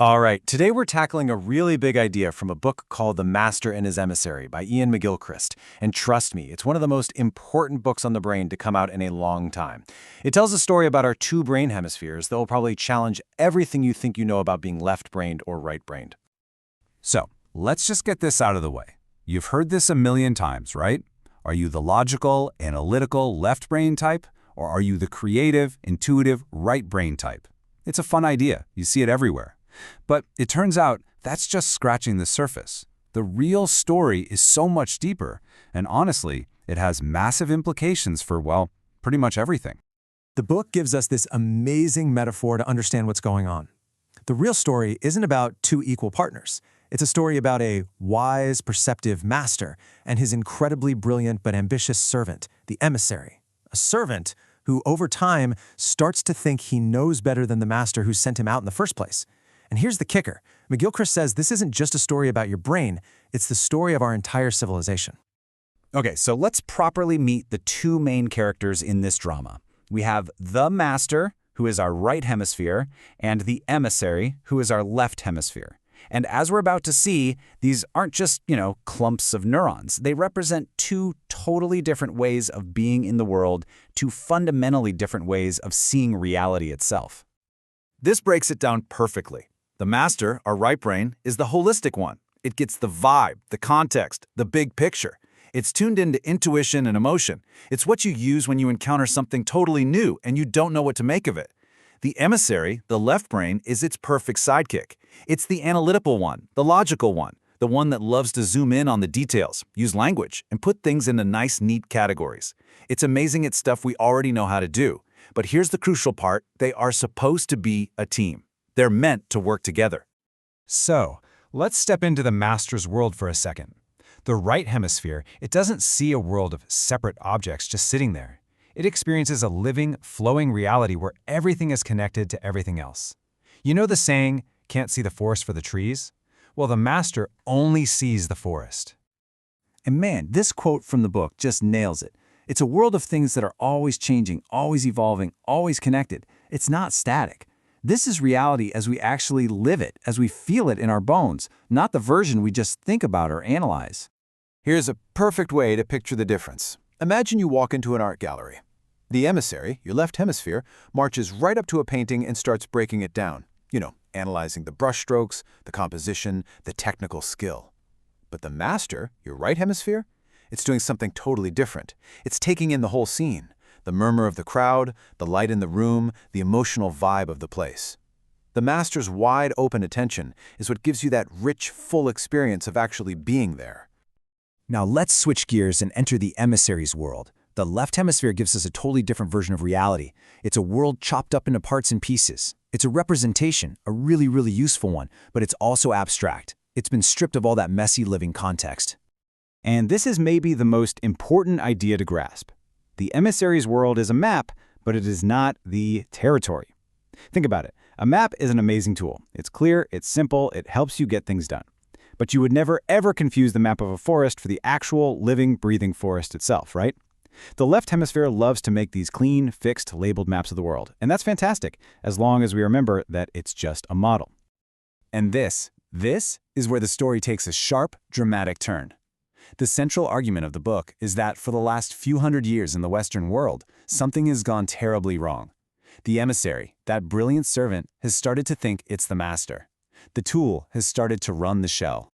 All right, today we're tackling a really big idea from a book called The Master and His Emissary by McGilchrist. And trust me, it's one of the most important books on the brain to come out in a long time. It tells a story about our two brain hemispheres that will probably challenge everything you think you know about being left-brained or right-brained. So, let's just get this out of the way. You've heard this a million times, right? Are you the logical, analytical, left brain type? Or are you the creative, intuitive, right brain type? It's a fun idea. You see it everywhere. But it turns out that's just scratching the surface. The real story is so much deeper, and honestly, it has massive implications for, well, pretty much everything. The book gives us this amazing metaphor to understand what's going on. The real story isn't about two equal partners. It's a story about a wise, perceptive master and his incredibly brilliant but ambitious servant, the emissary. A servant who, over time, starts to think he knows better than the master who sent him out in the first place. And here's the kicker. McGilchrist says this isn't just a story about your brain, it's the story of our entire civilization. Okay, so let's properly meet the two main characters in this drama. We have the master, who is our right hemisphere, and the emissary, who is our left hemisphere. And as we're about to see, these aren't just, clumps of neurons. They represent two totally different ways of being in the world, two fundamentally different ways of seeing reality itself. This breaks it down perfectly. The master, our right brain, is the holistic one. It gets the vibe, the context, the big picture. It's tuned into intuition and emotion. It's what you use when you encounter something totally new and you don't know what to make of it. The emissary, the left brain, is its perfect sidekick. It's the analytical one, the logical one, the one that loves to zoom in on the details, use language, and put things into nice, neat categories. It's amazing at stuff we already know how to do. But here's the crucial part. They are supposed to be a team. They're meant to work together. So, let's step into the master's world for a second. The right hemisphere, it doesn't see a world of separate objects just sitting there. It experiences a living, flowing reality where everything is connected to everything else. You know the saying, can't see the forest for the trees? Well, the master only sees the forest. And man, this quote from the book just nails it. It's a world of things that are always changing, always evolving, always connected. It's not static. This is reality as we actually live it, as we feel it in our bones, not the version we just think about or analyze. Here's a perfect way to picture the difference. Imagine you walk into an art gallery. The emissary, your left hemisphere, marches right up to a painting and starts breaking it down. Analyzing the brushstrokes, the composition, the technical skill. But the master, your right hemisphere, it's doing something totally different. It's taking in the whole scene. The murmur of the crowd, the light in the room, the emotional vibe of the place. The master's wide open attention is what gives you that rich, full experience of actually being there. Now let's switch gears and enter the emissary's world. The left hemisphere gives us a totally different version of reality. It's a world chopped up into parts and pieces. It's a representation, a really, really useful one, but it's also abstract. It's been stripped of all that messy living context. And this is maybe the most important idea to grasp. The emissary's world is a map, but it is not the territory. Think about it. A map is an amazing tool. It's clear, it's simple, it helps you get things done. But you would never, ever confuse the map of a forest for the actual living, breathing forest itself, right? The left hemisphere loves to make these clean, fixed, labeled maps of the world. And that's fantastic, as long as we remember that it's just a model. And this is where the story takes a sharp, dramatic turn. The central argument of the book is that for the last few hundred years in the Western world, something has gone terribly wrong. The emissary, that brilliant servant, has started to think it's the master. The tool has started to run the show.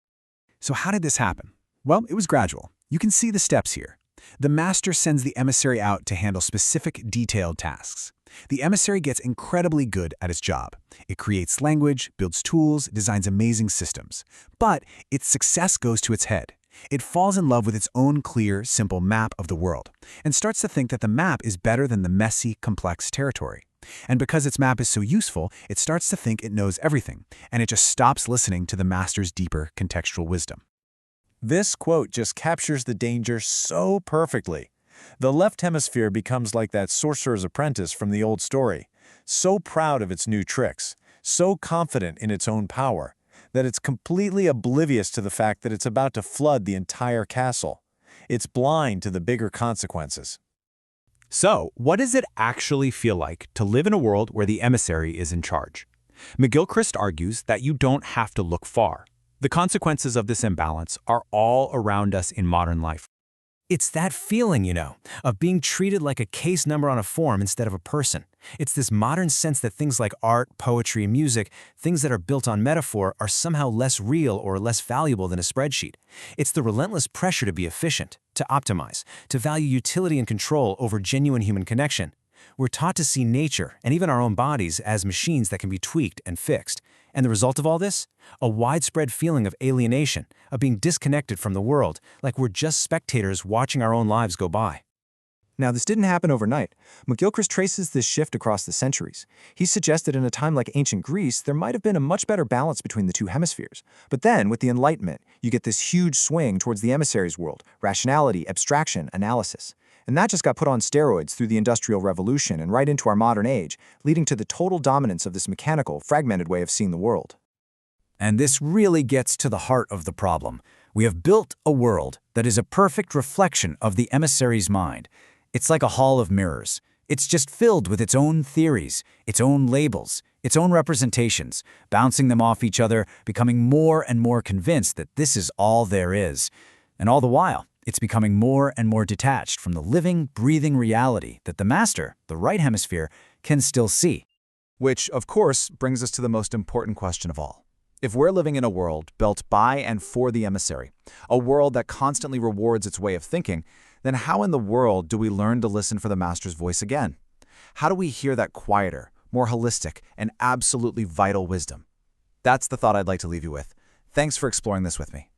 So how did this happen? Well, it was gradual. You can see the steps here. The master sends the emissary out to handle specific, detailed tasks. The emissary gets incredibly good at its job. It creates language, builds tools, designs amazing systems. But its success goes to its head. It falls in love with its own clear, simple map of the world, and starts to think that the map is better than the messy, complex territory. And because its map is so useful, it starts to think it knows everything, and it just stops listening to the master's deeper contextual wisdom. This quote just captures the danger so perfectly. The left hemisphere becomes like that sorcerer's apprentice from the old story, so proud of its new tricks, so confident in its own power, that it's completely oblivious to the fact that it's about to flood the entire castle. It's blind to the bigger consequences. So, what does it actually feel like to live in a world where the emissary is in charge? McGilchrist argues that you don't have to look far. The consequences of this imbalance are all around us in modern life. It's that feeling, of being treated like a case number on a form instead of a person. It's this modern sense that things like art, poetry, music, things that are built on metaphor are somehow less real or less valuable than a spreadsheet. It's the relentless pressure to be efficient, to optimize, to value utility and control over genuine human connection. We're taught to see nature, and even our own bodies, as machines that can be tweaked and fixed. And the result of all this? A widespread feeling of alienation, of being disconnected from the world, like we're just spectators watching our own lives go by. Now, this didn't happen overnight. McGilchrist traces this shift across the centuries. He suggested in a time like ancient Greece, there might have been a much better balance between the two hemispheres. But then, with the Enlightenment, you get this huge swing towards the emissary's world, rationality, abstraction, analysis. And that just got put on steroids through the Industrial Revolution and right into our modern age, leading to the total dominance of this mechanical, fragmented way of seeing the world. And this really gets to the heart of the problem. We have built a world that is a perfect reflection of the emissary's mind. It's like a hall of mirrors. It's just filled with its own theories, its own labels, its own representations, bouncing them off each other, becoming more and more convinced that this is all there is. And all the while, it's becoming more and more detached from the living, breathing reality that the master, the right hemisphere, can still see. Which, of course, brings us to the most important question of all. If we're living in a world built by and for the emissary, a world that constantly rewards its way of thinking, then how in the world do we learn to listen for the master's voice again? How do we hear that quieter, more holistic, and absolutely vital wisdom? That's the thought I'd like to leave you with. Thanks for exploring this with me.